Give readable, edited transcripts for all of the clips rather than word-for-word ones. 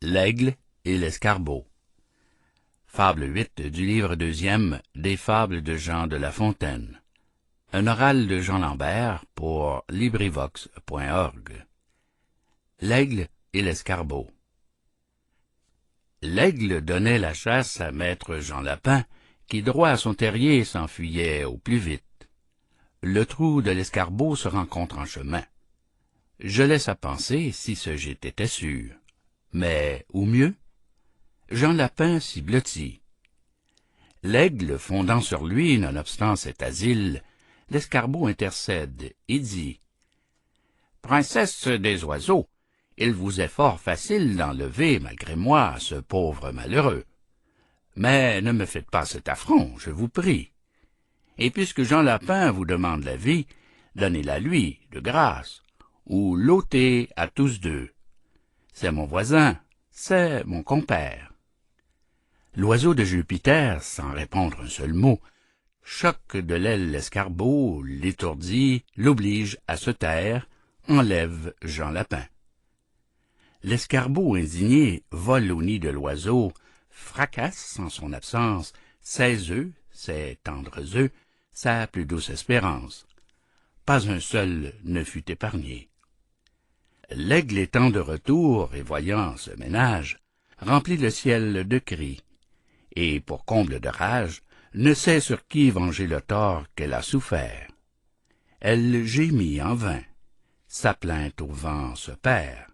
L'aigle et l'escarbot. Fable 8 du livre 2e des Fables de Jean de La Fontaine. Un oral de Jean Lambert pour LibriVox.org. L'aigle et l'escarbot. L'aigle donnait la chasse à maître Jean Lapin, qui droit à son terrier s'enfuyait au plus vite. Le trou de l'escarbot se rencontre en chemin. Je laisse à penser si ce gîte était sûr. Mais où mieux? Jean Lapin s'y blottit. L'aigle fondant sur lui, nonobstant cet asile, l'escarbot intercède et dit: « Princesse des oiseaux, il vous est fort facile d'enlever, malgré moi, ce pauvre malheureux. Mais ne me faites pas cet affront, je vous prie. Et puisque Jean Lapin vous demande la vie, donnez-la lui, de grâce, ou l'ôtez à tous deux. C'est mon voisin, c'est mon compère. » L'oiseau de Jupiter, sans répondre un seul mot, choque de l'aile l'escarbot, l'étourdit, l'oblige à se taire, enlève Jean Lapin. L'escarbot indigné vole au nid de l'oiseau, fracasse en son absence ses œufs, ses tendres œufs, sa plus douce espérance. Pas un seul ne fut épargné. L'aigle étant de retour et voyant ce ménage, remplit le ciel de cris, et pour comble de rage, ne sait sur qui venger le tort qu'elle a souffert. Elle gémit en vain, sa plainte au vent se perd.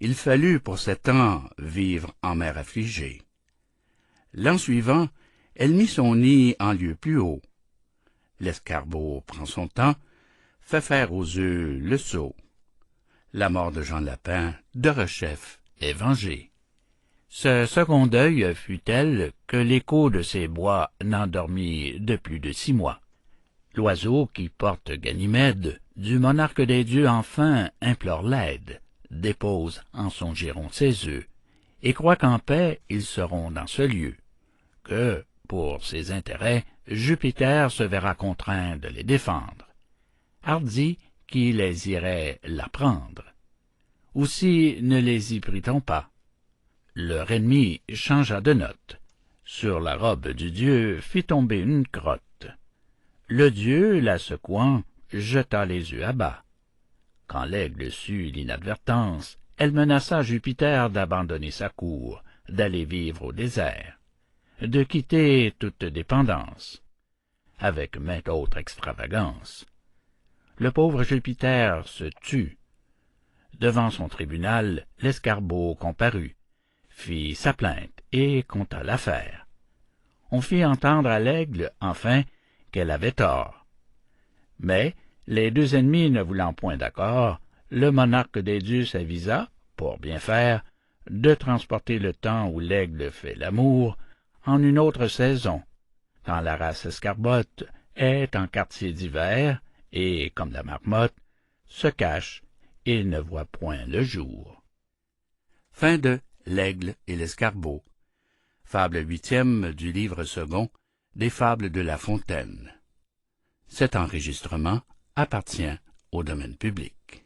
Il fallut pour 7 ans vivre en mer affligée. L'an suivant, elle mit son nid en lieu plus haut. L'escarbot prend son temps, fait faire aux œufs le saut. La mort de Jean Lapin, de rechef, est vengée. Ce second deuil fut tel que l'écho de ces bois n'endormit de plus de 6 mois. L'oiseau qui porte Ganymède, du monarque des dieux enfin implore l'aide, dépose en son giron ses œufs, et croit qu'en paix ils seront dans ce lieu, que, pour ses intérêts, Jupiter se verra contraint de les défendre. Hardi qui les irait là prendre. Aussi ne les y prit-on pas. Leur ennemi changea de note. Sur la robe du dieu fit tomber une crotte. Le dieu, la secouant, jeta les œufs à bas. Quand l'aigle sut l'inadvertance, elle menaça Jupiter d'abandonner sa cour, d'aller vivre au désert, de quitter toute dépendance, avec maintes autres extravagances. Le pauvre Jupiter se tut. Devant son tribunal, l'escarbot comparut, fit sa plainte et conta l'affaire. On fit entendre à l'aigle, enfin, qu'elle avait tort. Mais, les deux ennemis ne voulant point d'accord, le monarque des dieux s'avisa, pour bien faire, de transporter le temps où l'aigle fait l'amour en une autre saison, quand la race escarbotte est en quartier d'hiver et, comme la marmotte, se cache et ne voit point le jour. Fin de L'aigle et l'escarbot. Fable 8e du livre 2 des Fables de La Fontaine. Cet enregistrement appartient au domaine public.